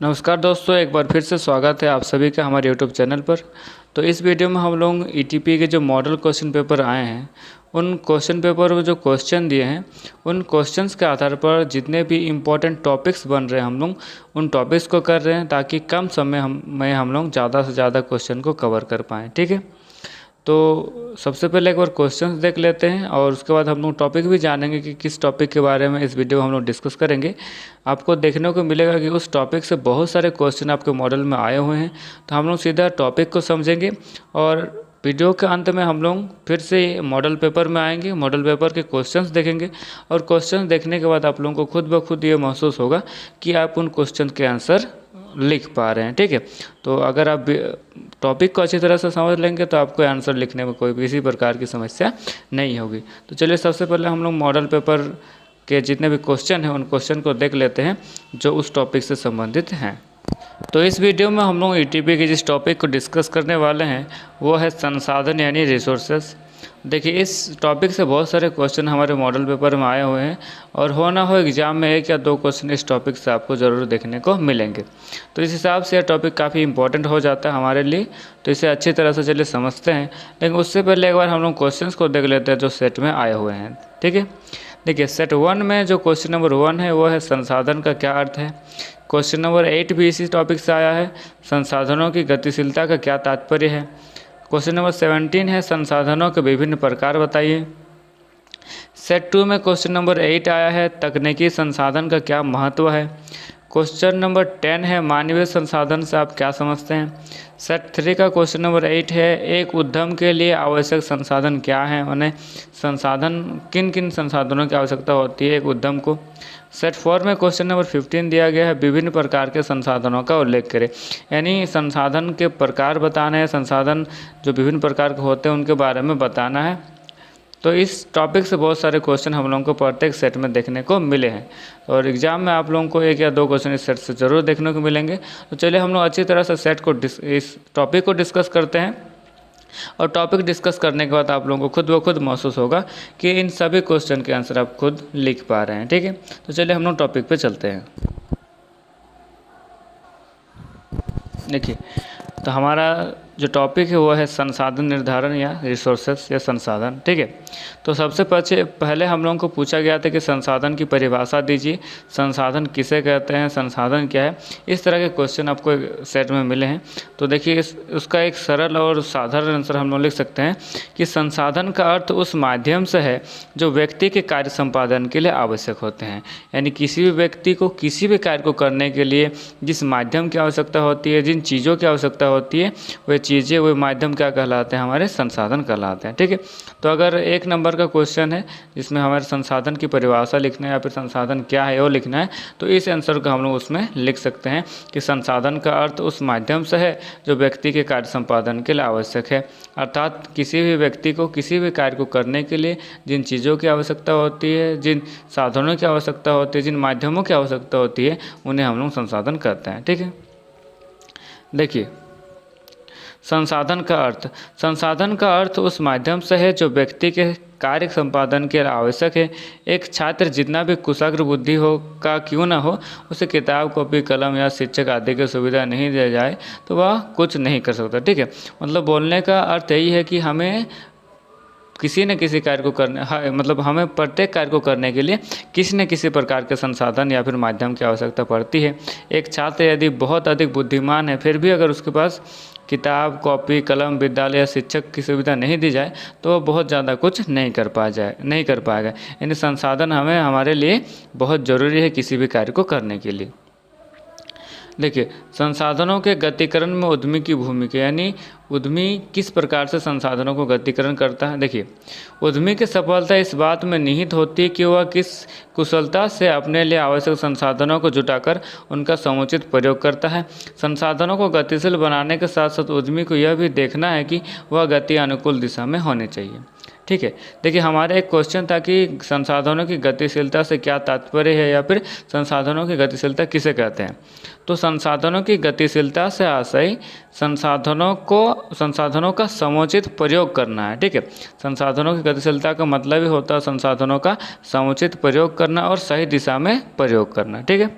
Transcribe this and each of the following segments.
नमस्कार दोस्तों, एक बार फिर से स्वागत है आप सभी का हमारे यूट्यूब चैनल पर। तो इस वीडियो में हम लोग ईटीपी के जो मॉडल क्वेश्चन पेपर आए हैं उन क्वेश्चन पेपर में जो क्वेश्चन दिए हैं उन क्वेश्चंस के आधार पर जितने भी इम्पोर्टेंट टॉपिक्स बन रहे हैं हम लोग उन टॉपिक्स को कर रहे हैं ताकि कम समय में हम लोग ज़्यादा से ज़्यादा क्वेश्चन को कवर कर पाएँ। ठीक है, तो सबसे पहले एक बार क्वेश्चंस देख लेते हैं और उसके बाद हम लोग टॉपिक भी जानेंगे कि किस टॉपिक के बारे में इस वीडियो में हम लोग डिस्कस करेंगे। आपको देखने को मिलेगा कि उस टॉपिक से बहुत सारे क्वेश्चन आपके मॉडल में आए हुए हैं, तो हम लोग सीधा टॉपिक को समझेंगे और वीडियो के अंत में हम लोग फिर से मॉडल पेपर में आएंगे, मॉडल पेपर के क्वेश्चंस देखेंगे और क्वेश्चंस देखने के बाद आप लोगों को खुद ब खुद ये महसूस होगा कि आप उन क्वेश्चन के आंसर लिख पा रहे हैं। ठीक है, तो अगर आप टॉपिक को अच्छी तरह से समझ लेंगे तो आपको आंसर लिखने में कोई किसी प्रकार की समस्या नहीं होगी। तो चलिए सबसे पहले हम लोग मॉडल पेपर के जितने भी क्वेश्चन हैं उन क्वेश्चन को देख लेते हैं जो उस टॉपिक से संबंधित हैं। तो इस वीडियो में हम लोग ईटीपी के जिस टॉपिक को डिस्कस करने वाले हैं वो है संसाधन यानी रिसोर्सेस। देखिए, इस टॉपिक से बहुत सारे क्वेश्चन हमारे मॉडल पेपर में आए हुए हैं और हो ना हो एग्जाम में 1 या 2 क्वेश्चन इस टॉपिक से आपको ज़रूर देखने को मिलेंगे। तो इस हिसाब से यह टॉपिक काफ़ी इंपॉर्टेंट हो जाता है हमारे लिए, तो इसे अच्छी तरह से चलिए समझते हैं। लेकिन उससे पहले एक बार हम लोग क्वेश्चन को देख लेते हैं जो सेट में आए हुए हैं। ठीक है, देखिए सेट 1 में जो क्वेश्चन नंबर 1 है वो है संसाधन का क्या अर्थ है। क्वेश्चन नंबर 8 भी इसी टॉपिक से आया है, संसाधनों की गतिशीलता का क्या तात्पर्य है। क्वेश्चन नंबर 17 है संसाधनों के विभिन्न प्रकार बताइए। सेट 2 में क्वेश्चन नंबर 8 आया है तकनीकी संसाधन का क्या महत्व है। क्वेश्चन नंबर 10 है मानवीय संसाधन से आप क्या समझते हैं। सेट 3 का क्वेश्चन नंबर 8 है एक उद्यम के लिए आवश्यक संसाधन क्या है, उन्हें संसाधन किन किन संसाधनों की आवश्यकता होती है एक उद्यम को। सेट 4 में क्वेश्चन नंबर 15 दिया गया है विभिन्न प्रकार के संसाधनों का उल्लेख करें, यानी संसाधन के प्रकार बताना है, संसाधन जो विभिन्न प्रकार के होते हैं उनके बारे में बताना है। तो इस टॉपिक से बहुत सारे क्वेश्चन हम लोगों को प्रत्येक सेट में देखने को मिले हैं और एग्जाम में आप लोगों को 1 या 2 क्वेश्चन इस सेट से ज़रूर देखने को मिलेंगे। तो चलिए हम लोग अच्छी तरह से सेट को इस टॉपिक को डिस्कस करते हैं और टॉपिक डिस्कस करने के बाद आप लोगों को खुद ब खुद महसूस होगा कि इन सभी क्वेश्चन के आंसर आप खुद लिख पा रहे हैं। ठीक है, तो चलिए हम लोग टॉपिक पे चलते हैं। देखिए, तो हमारा जो टॉपिक है वो है संसाधन निर्धारण या रिसोर्सेस या संसाधन। ठीक है, तो सबसे पहले हम लोगों को पूछा गया था कि संसाधन की परिभाषा दीजिए, संसाधन किसे कहते हैं, संसाधन क्या है। इस तरह के क्वेश्चन आपको सेट में मिले हैं। तो देखिए उसका एक सरल और साधारण आंसर हम लोग लिख सकते हैं कि संसाधन का अर्थ उस माध्यम से है जो व्यक्ति के कार्य संपादन के लिए आवश्यक होते हैं, यानी किसी भी व्यक्ति को किसी भी कार्य को करने के लिए जिस माध्यम की आवश्यकता होती है, जिन चीज़ों की आवश्यकता होती है वे चीज़ें वे माध्यम क्या कहलाते हैं, हमारे संसाधन कहलाते हैं। ठीक है, तो अगर 1 नंबर का क्वेश्चन है जिसमें हमारे संसाधन की परिभाषा लिखना है या फिर संसाधन क्या है वो लिखना है, तो इस आंसर को हम लोग उसमें लिख सकते हैं कि संसाधन का अर्थ उस माध्यम से है जो व्यक्ति के कार्य संपादन के लिए आवश्यक है, अर्थात किसी भी व्यक्ति को किसी भी कार्य को करने के लिए जिन चीज़ों की आवश्यकता होती है, जिन साधनों की आवश्यकता होती है, जिन माध्यमों की आवश्यकता होती है उन्हें हम लोग संसाधन कहते हैं। ठीक है, देखिए संसाधन का अर्थ उस माध्यम से है जो व्यक्ति के कार्य संपादन के लिए आवश्यक है। एक छात्र जितना भी कुशाग्र बुद्धि हो का क्यों ना हो, उसे किताब कॉपी कलम या शिक्षक आदि की सुविधा नहीं दी जाए तो वह कुछ नहीं कर सकता। ठीक है, मतलब बोलने का अर्थ यही है कि हमें किसी न किसी कार्य को करने मतलब हमें प्रत्येक कार्य को करने के लिए किसी न किसी प्रकार के संसाधन या फिर माध्यम की आवश्यकता पड़ती है। एक छात्र यदि बहुत अधिक बुद्धिमान है फिर भी अगर उसके पास किताब कॉपी कलम विद्यालय या शिक्षक की सुविधा नहीं दी जाए तो वह बहुत ज़्यादा कुछ नहीं कर पाएगा। यानी संसाधन हमें हमारे लिए बहुत ज़रूरी है किसी भी कार्य को करने के लिए। देखिए, संसाधनों के गतिकरण में उद्यमी की भूमिका, यानी उद्यमी किस प्रकार से संसाधनों को गतिकरण करता है। देखिए, उद्यमी की सफलता इस बात में निहित होती है कि वह किस कुशलता से अपने लिए आवश्यक संसाधनों को जुटाकर उनका समुचित प्रयोग करता है। संसाधनों को गतिशील बनाने के साथ साथ उद्यमी को यह भी देखना है कि वह गति अनुकूल दिशा में होनी चाहिए। ठीक है, देखिए हमारा एक क्वेश्चन था कि संसाधनों की गतिशीलता से क्या तात्पर्य है या फिर संसाधनों की गतिशीलता किसे कहते हैं। तो संसाधनों की गतिशीलता से आशय संसाधनों का समुचित प्रयोग करना है। ठीक है, संसाधनों की गतिशीलता का मतलब ही होता है संसाधनों का समुचित प्रयोग करना और सही दिशा में प्रयोग करना। ठीक है,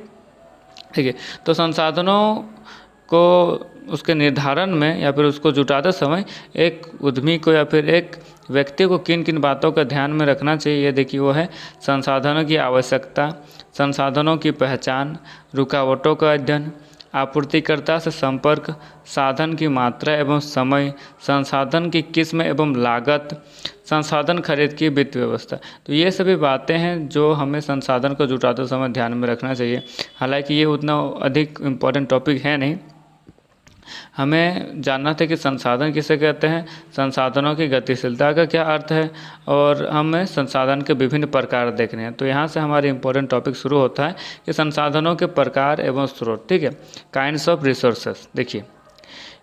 ठीक है। तो संसाधनों को उसके निर्धारण में या फिर उसको जुटाते समय एक उद्यमी को या फिर एक व्यक्ति को किन किन बातों का ध्यान में रखना चाहिए, ये देखिए वो है संसाधनों की आवश्यकता, संसाधनों की पहचान, रुकावटों का अध्ययन, आपूर्तिकर्ता से संपर्क, साधन की मात्रा एवं समय, संसाधन की किस्म एवं लागत, संसाधन खरीद की वित्त व्यवस्था। तो ये सभी बातें हैं जो हमें संसाधन को जुटाते समय ध्यान में रखना चाहिए। हालांकि ये उतना अधिक इम्पोर्टेंट टॉपिक है नहीं, हमें जानना था कि संसाधन किसे कहते हैं, संसाधनों की गतिशीलता का क्या अर्थ है, और हमें संसाधन के विभिन्न प्रकार देखने हैं। तो यहाँ से हमारे इम्पोर्टेंट टॉपिक शुरू होता है कि संसाधनों के प्रकार एवं स्रोत। ठीक है, काइंड्स ऑफ रिसोर्सेस। देखिए,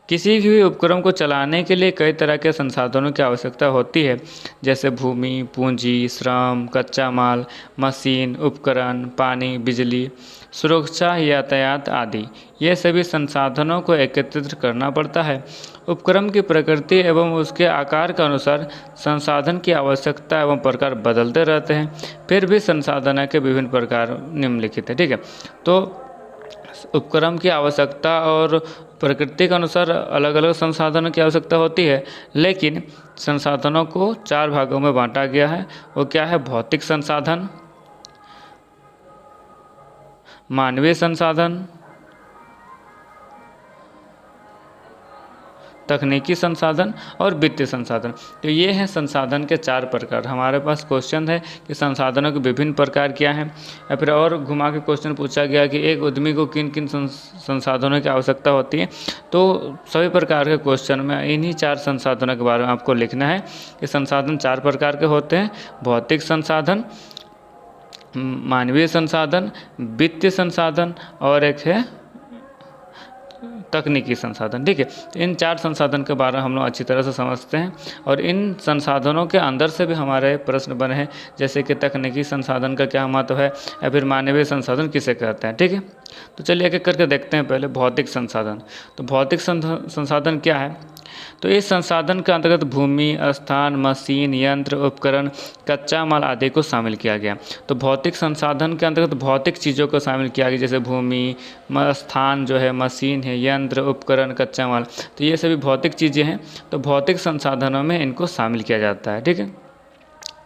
किसी भी उपकरण को चलाने के लिए कई तरह के संसाधनों की आवश्यकता होती है, जैसे भूमि, पूंजी, श्रम, कच्चा माल, मशीन, उपकरण, पानी, बिजली, सुरक्षा, यातायात आदि। ये सभी संसाधनों को एकत्रित करना पड़ता है। उपकरण की प्रकृति एवं उसके आकार के अनुसार संसाधन की आवश्यकता एवं प्रकार बदलते रहते हैं। फिर भी संसाधन के विभिन्न प्रकार निम्नलिखित हैं। ठीक है, तो उपकरण की आवश्यकता और प्रकृति के अनुसार अलग अलग संसाधनों की आवश्यकता होती है, लेकिन संसाधनों को 4 भागों में बांटा गया है। वो क्या है? भौतिक संसाधन, मानवीय संसाधन, तकनीकी संसाधन और वित्तीय संसाधन। तो ये हैं संसाधन के 4 प्रकार। हमारे पास क्वेश्चन है कि संसाधनों के विभिन्न प्रकार क्या हैं, या फिर और घुमा के क्वेश्चन पूछा गया कि एक उद्यमी को किन किन संसाधनों की आवश्यकता होती है। तो सभी प्रकार के क्वेश्चन में इन्हीं 4 संसाधनों के बारे में आपको लिखना है कि संसाधन 4 प्रकार के होते हैं: भौतिक संसाधन, मानवीय संसाधन, वित्तीय संसाधन और एक है तकनीकी संसाधन। ठीक है, तो इन 4 संसाधन के बारे में हम लोग अच्छी तरह से समझते हैं, और इन संसाधनों के अंदर से भी हमारे प्रश्न बने हैं, जैसे कि तकनीकी संसाधन का क्या महत्व है, या फिर मानवीय संसाधन किसे कहते हैं। ठीक है, तो चलिए एक एक करके देखते हैं। पहले भौतिक संसाधन। तो भौतिक संसाधन क्या है? तो इस संसाधन के अंतर्गत भूमि, स्थान, मशीन, यंत्र, उपकरण, कच्चा माल आदि को शामिल किया गया। तो भौतिक संसाधन के अंतर्गत भौतिक चीज़ों को शामिल किया गया, जैसे भूमि, स्थान जो है, मशीन है, यंत्र, उपकरण, कच्चा माल। तो ये सभी भौतिक चीज़ें हैं, तो भौतिक संसाधनों में इनको शामिल किया जाता है। ठीक है,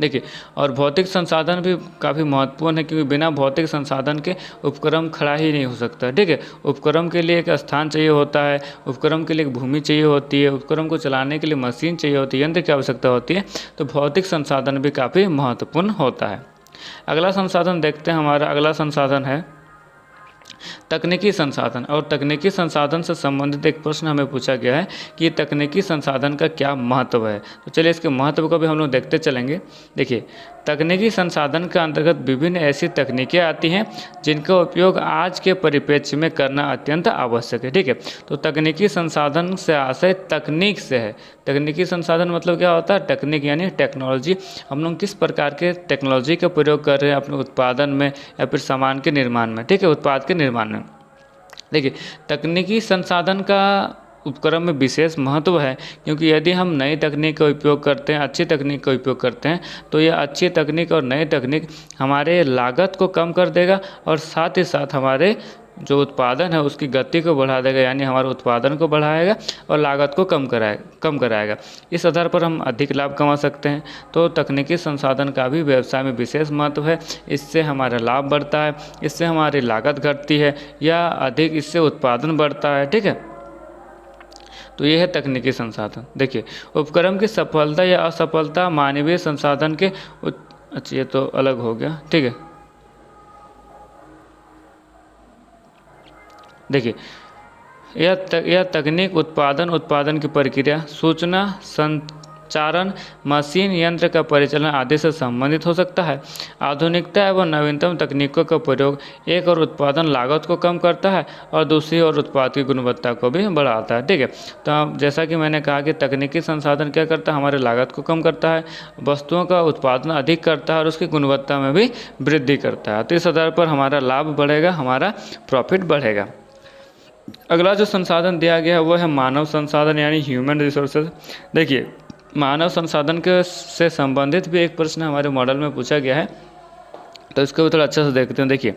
देखिए, और भौतिक संसाधन भी काफ़ी महत्वपूर्ण है, क्योंकि बिना भौतिक संसाधन के उपकरण खड़ा ही नहीं हो सकता। ठीक है, उपकरण के लिए एक स्थान चाहिए होता है, उपकरण के लिए एक भूमि चाहिए होती है, उपकरण को चलाने के लिए मशीन चाहिए होती है, यंत्र की आवश्यकता होती है। तो भौतिक संसाधन भी काफ़ी महत्वपूर्ण होता है। अगला संसाधन देखते हैं। हमारा अगला संसाधन है तकनीकी संसाधन। और तकनीकी संसाधन से संबंधित एक प्रश्न हमें पूछा गया है कि तकनीकी संसाधन का क्या महत्व है। तो चलिए इसके महत्व को भी हम लोग देखते चलेंगे। देखिए, तकनीकी संसाधन के अंतर्गत विभिन्न ऐसी तकनीकें आती हैं जिनका उपयोग आज के परिप्रेक्ष्य में करना अत्यंत आवश्यक है। ठीक है, तो तकनीकी संसाधन से आशय तकनीक से है। तकनीकी संसाधन मतलब क्या होता है? टेक्निक यानी टेक्नोलॉजी। हम लोग किस प्रकार के टेक्नोलॉजी का प्रयोग कर रहे हैं अपने उत्पादन में या फिर सामान के निर्माण में। ठीक है, उत्पाद के निर्माण में। देखिए, तकनीकी संसाधन का उपकरण में विशेष महत्व है, क्योंकि यदि हम नई तकनीक का उपयोग करते हैं, अच्छी तकनीक का उपयोग करते हैं, तो यह अच्छी तकनीक और नई तकनीक हमारे लागत को कम कर देगा, और साथ ही साथ हमारे जो उत्पादन है उसकी गति को बढ़ा देगा, यानी हमारे उत्पादन को बढ़ाएगा और लागत को कम कराएगा। इस आधार पर हम अधिक लाभ कमा सकते हैं। तो तकनीकी संसाधन का भी व्यवसाय में विशेष महत्व है। इससे हमारा लाभ बढ़ता है, इससे हमारी लागत घटती है, या अधिक इससे उत्पादन बढ़ता है। ठीक है, तो ये है तकनीकी संसाधन। देखिए, उपकरण की सफलता या असफलता मानवीय संसाधन के अच्छा, ये तो अलग हो गया। ठीक है, देखिए, यह तकनीक उत्पादन की प्रक्रिया, सूचना संचारण, मशीन, यंत्र का परिचालन आदि से संबंधित हो सकता है। आधुनिकता एवं नवीनतम तकनीकों का प्रयोग एक और उत्पादन लागत को कम करता है और दूसरी ओर उत्पाद की गुणवत्ता को भी बढ़ाता है। ठीक है, तो जैसा कि मैंने कहा कि तकनीकी संसाधन क्या करता है? हमारे लागत को कम करता है, वस्तुओं का उत्पादन अधिक करता है और उसकी गुणवत्ता में भी वृद्धि करता है। तो इस आधार पर हमारा लाभ बढ़ेगा, हमारा प्रॉफिट बढ़ेगा। अगला जो संसाधन दिया गया है वो है मानव संसाधन यानी ह्यूमन रिसोर्सेज। देखिए, मानव संसाधन के से संबंधित भी एक प्रश्न हमारे मॉडल में पूछा गया है तो इसको भी थोड़ा अच्छे से देखते हैं। देखिए,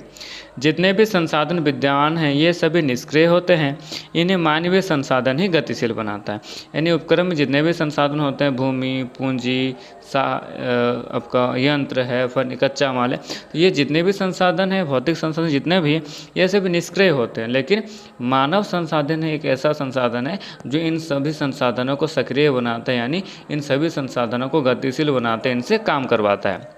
जितने भी संसाधन विद्यमान हैं ये सभी निष्क्रिय होते हैं, इन्हें मानवीय संसाधन ही गतिशील बनाता है। यानी उपक्रम में जितने भी संसाधन होते हैं, भूमि, पूंजी, आपका यंत्र है, कच्चा माल है, तो ये जितने भी संसाधन हैं, भौतिक संसाधन जितने भी हैं, ये सभी निष्क्रिय होते हैं। लेकिन मानव संसाधन एक ऐसा संसाधन है जो इन सभी संसाधनों को सक्रिय बनाता है, यानी इन सभी संसाधनों को गतिशील बनाते हैं, इनसे काम करवाता है।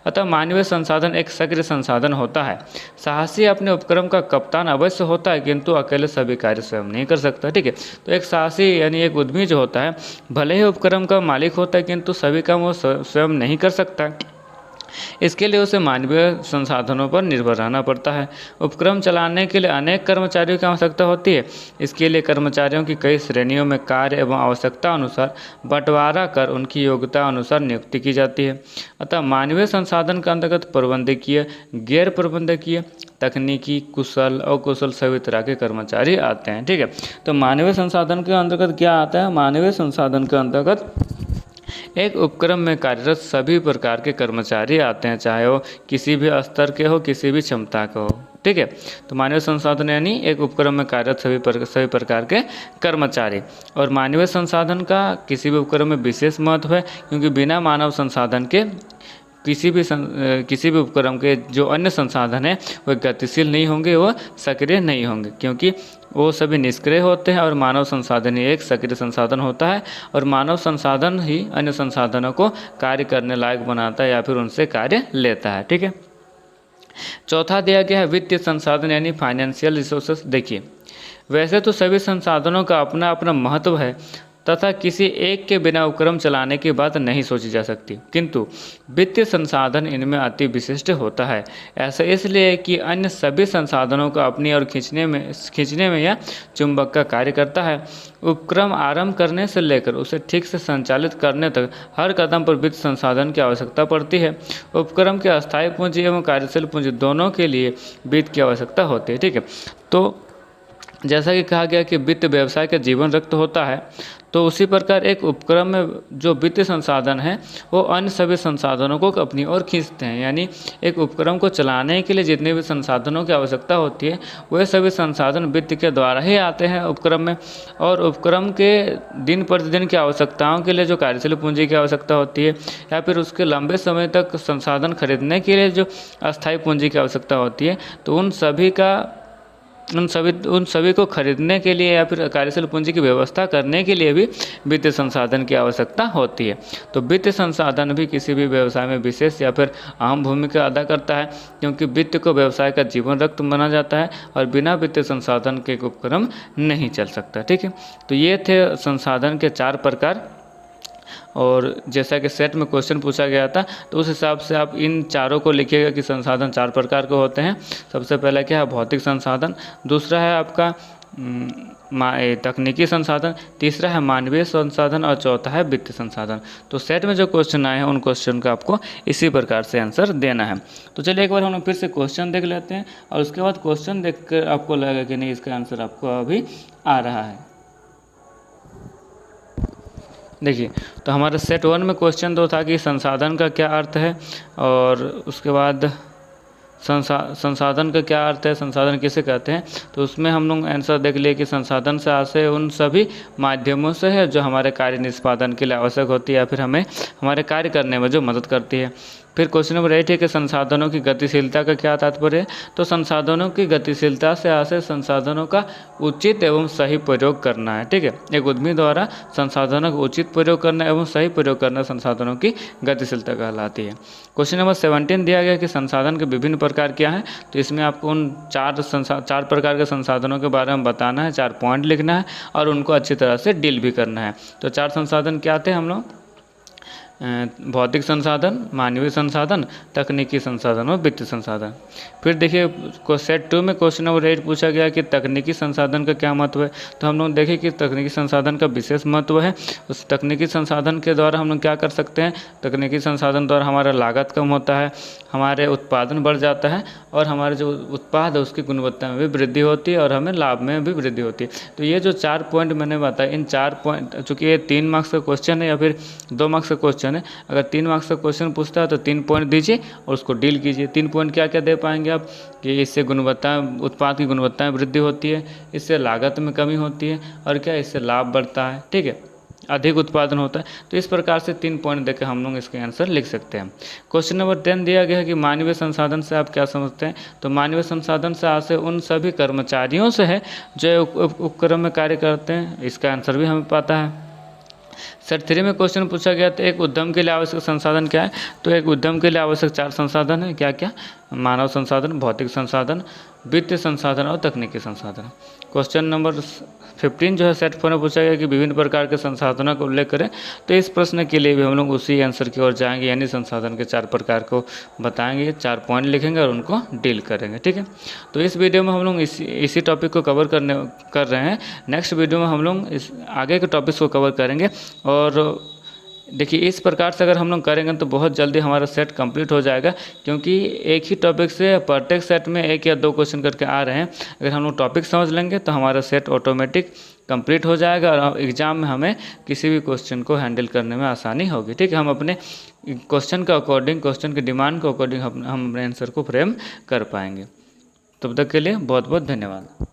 अतः मानवीय संसाधन एक सक्रिय संसाधन होता है। साहसी अपने उपक्रम का कप्तान अवश्य होता है, किंतु अकेले सभी कार्य स्वयं नहीं कर सकता। ठीक है, तो एक साहसी यानी एक उद्यमी जो होता है, भले ही उपक्रम का मालिक होता है, किंतु सभी काम वो स्वयं नहीं कर सकता है। इसके लिए उसे मानवीय संसाधनों पर निर्भर रहना पड़ता है। उपक्रम चलाने के लिए अनेक कर्मचारियों की आवश्यकता होती है। इसके लिए कर्मचारियों की कई श्रेणियों में कार्य एवं आवश्यकता अनुसार बंटवारा कर उनकी योग्यता अनुसार नियुक्ति की जाती है। अतः मानवीय संसाधन के अंतर्गत प्रबंधकीय, गैर प्रबंधकीय, तकनीकी, कुशल, अकुशल सभी तरह के कर्मचारी आते हैं। ठीक है, तो मानवीय संसाधन के अंतर्गत क्या आता है? मानवीय संसाधन के अंतर्गत एक उपक्रम में कार्यरत सभी प्रकार के कर्मचारी आते हैं, चाहे वो किसी भी स्तर के हो, किसी भी क्षमता के हो। ठीक है, तो मानवीय संसाधन यानी एक उपक्रम में कार्यरत सभी प्रकार के कर्मचारी। और मानवीय संसाधन का किसी भी उपक्रम में विशेष महत्व है, क्योंकि बिना मानव संसाधन के किसी भी उपक्रम के जो अन्य संसाधन हैं वो गतिशील नहीं होंगे, वो सक्रिय नहीं होंगे, क्योंकि वो सभी निष्क्रिय होते हैं और मानव संसाधन ही एक सक्रिय संसाधन होता है, और मानव संसाधन ही अन्य संसाधनों को कार्य करने लायक बनाता है या फिर उनसे कार्य लेता है। ठीक है, चौथा दिया गया है वित्तीय संसाधन यानी फाइनेंशियल रिसोर्सेस। देखिए, वैसे तो सभी संसाधनों का अपना अपना महत्व है तथा किसी एक के बिना उपक्रम चलाने की बात नहीं सोची जा सकती, किंतु वित्तीय संसाधन इनमें अति विशिष्ट होता है। ऐसा इसलिए कि अन्य सभी संसाधनों को अपनी ओर खींचने में यह चुंबक का कार्य करता है। उपक्रम आरंभ करने से लेकर उसे ठीक से संचालित करने तक हर कदम पर वित्त संसाधन की आवश्यकता पड़ती है। उपक्रम के अस्थायी पूंजी एवं कार्यशील पूंजी दोनों के लिए वित्त की आवश्यकता होती है। ठीक है, तो जैसा कि कहा गया कि वित्त व्यवसाय का जीवन रक्त होता है, तो उसी प्रकार एक उपक्रम में जो वित्तीय संसाधन है वो अन्य सभी संसाधनों को अपनी ओर खींचते हैं। यानी एक उपक्रम को चलाने के लिए जितने भी संसाधनों की आवश्यकता होती है वह सभी संसाधन वित्त के द्वारा ही आते हैं उपक्रम में। और उपक्रम के दिन प्रतिदिन की आवश्यकताओं के लिए जो कार्यशील पूंजी की आवश्यकता होती है या फिर उसके लंबे समय तक संसाधन खरीदने के लिए जो अस्थायी पूंजी की आवश्यकता होती है, तो उन सभी को खरीदने के लिए या फिर कार्यशील पूंजी की व्यवस्था करने के लिए भी वित्तीय संसाधन की आवश्यकता होती है। तो वित्तीय संसाधन भी किसी भी व्यवसाय में विशेष या फिर अहम भूमिका अदा करता है, क्योंकि वित्त को व्यवसाय का जीवन रक्त माना जाता है और बिना वित्तीय संसाधन के उपक्रम नहीं चल सकता। ठीक है, तो ये थे संसाधन के 4 प्रकार। और जैसा कि सेट में क्वेश्चन पूछा गया था, तो उस हिसाब से आप इन चारों को लिखिएगा कि संसाधन 4 प्रकार के होते हैं। सबसे पहला क्या है? भौतिक संसाधन, दूसरा है आपका तकनीकी संसाधन, तीसरा है मानवीय संसाधन और चौथा है वित्तीय संसाधन। तो सेट में जो क्वेश्चन आए हैं उन क्वेश्चन का आपको इसी प्रकार से आंसर देना है। तो चलिए एक बार हम फिर से क्वेश्चन देख लेते हैं और उसके बाद क्वेश्चन देखकर आपको लगेगा कि नहीं इसका आंसर आपको अभी आ रहा है। देखिए, तो हमारा सेट 1 में क्वेश्चन 2 था कि संसाधन का क्या अर्थ है, और उसके बाद संसाधन का क्या अर्थ है, संसाधन किसे कहते हैं। तो उसमें हम लोग आंसर देख लिए कि संसाधन से आशय उन सभी माध्यमों से है जो हमारे कार्य निष्पादन के लिए आवश्यक होती है या फिर हमें हमारे कार्य करने में जो मदद करती है। फिर क्वेश्चन नंबर 8 है कि संसाधनों की गतिशीलता का क्या तात्पर्य है। तो संसाधनों की गतिशीलता से आशय संसाधनों का उचित एवं सही प्रयोग करना है। ठीक है, एक उद्यमी द्वारा संसाधनों का उचित प्रयोग करना एवं सही प्रयोग करना संसाधनों की गतिशीलता कहलाती है। क्वेश्चन नंबर 17 दिया गया कि संसाधन के विभिन्न प्रकार क्या हैं। तो इसमें आपको उन 4 प्रकार के संसाधनों के बारे में बताना है, 4 पॉइंट लिखना है और उनको अच्छी तरह से डील भी करना है। तो 4 संसाधन क्या थे हम लोग? भौतिक संसाधन, मानवीय संसाधन, तकनीकी संसाधन और वित्तीय संसाधन। फिर देखिए सेट 2 में क्वेश्चन नंबर 8 पूछा गया कि तकनीकी संसाधन का क्या महत्व है। तो हम लोग देखें कि तकनीकी संसाधन का विशेष महत्व है। उस तकनीकी संसाधन के द्वारा हम लोग क्या कर सकते हैं? तकनीकी संसाधन द्वारा हमारा लागत कम होता है, हमारे उत्पादन बढ़ जाता है और हमारे जो उत्पाद है उसकी गुणवत्ता में भी वृद्धि होती है और हमें लाभ में भी वृद्धि होती है। तो ये जो 4 पॉइंट मैंने बताया, इन 4 पॉइंट, चूँकि ये 3 मार्क्स का क्वेश्चन है या फिर 2 मार्क्स का क्वेश्चन क्वेश्चन है। अगर 3 मार्क्स का क्वेश्चन पूछता है तो 3 पॉइंट दीजिए और उसको डील कीजिए। 3 पॉइंट क्या क्या दे पाएंगे आप कि इससे उत्पाद की गुणवत्ता में वृद्धि होती है, इससे लागत में कमी होती है और क्या इससे लाभ बढ़ता है, ठीक है, अधिक उत्पादन होता है। तो इस प्रकार से 3 पॉइंट देकर हम लोग इसके आंसर लिख सकते हैं। क्वेश्चन नंबर 10 दिया गया है कि मानवीय संसाधन से आप क्या समझते हैं। तो मानवीय संसाधन से आशय उन सभी कर्मचारियों से है जो उपक्रम में कार्य करते हैं। इसका आंसर भी हमें पता है। सेट 3 में क्वेश्चन पूछा गया था एक उद्यम के लिए आवश्यक संसाधन क्या है। तो एक उद्यम के लिए आवश्यक 4 संसाधन है। क्या क्या? मानव संसाधन, भौतिक संसाधन, वित्तीय संसाधन और तकनीकी संसाधन। क्वेश्चन नंबर 15 जो है सेट 4 में पूछा गया कि विभिन्न प्रकार के संसाधनों का उल्लेख करें। तो इस प्रश्न के लिए भी हम लोग उसी आंसर की ओर जाएंगे, यानी संसाधन के 4 प्रकार को बताएंगे, 4 पॉइंट लिखेंगे और उनको डील करेंगे, ठीक है। तो इस वीडियो में हम लोग इसी टॉपिक को कवर कर रहे हैं। नेक्स्ट वीडियो में हम लोग इस आगे के टॉपिक्स को कवर करेंगे। और देखिए इस प्रकार से अगर हम लोग करेंगे तो बहुत जल्दी हमारा सेट कंप्लीट हो जाएगा, क्योंकि एक ही टॉपिक से प्रत्येक सेट में 1 या 2 क्वेश्चन करके आ रहे हैं। अगर हम लोग टॉपिक समझ लेंगे तो हमारा सेट ऑटोमेटिक कंप्लीट हो जाएगा और एग्ज़ाम में हमें किसी भी क्वेश्चन को हैंडल करने में आसानी होगी, ठीक है। हम अपने क्वेश्चन के अकॉर्डिंग, क्वेश्चन की डिमांड के अकॉर्डिंग हम अपने आंसर को फ्रेम कर पाएंगे। तब तक के लिए बहुत बहुत धन्यवाद।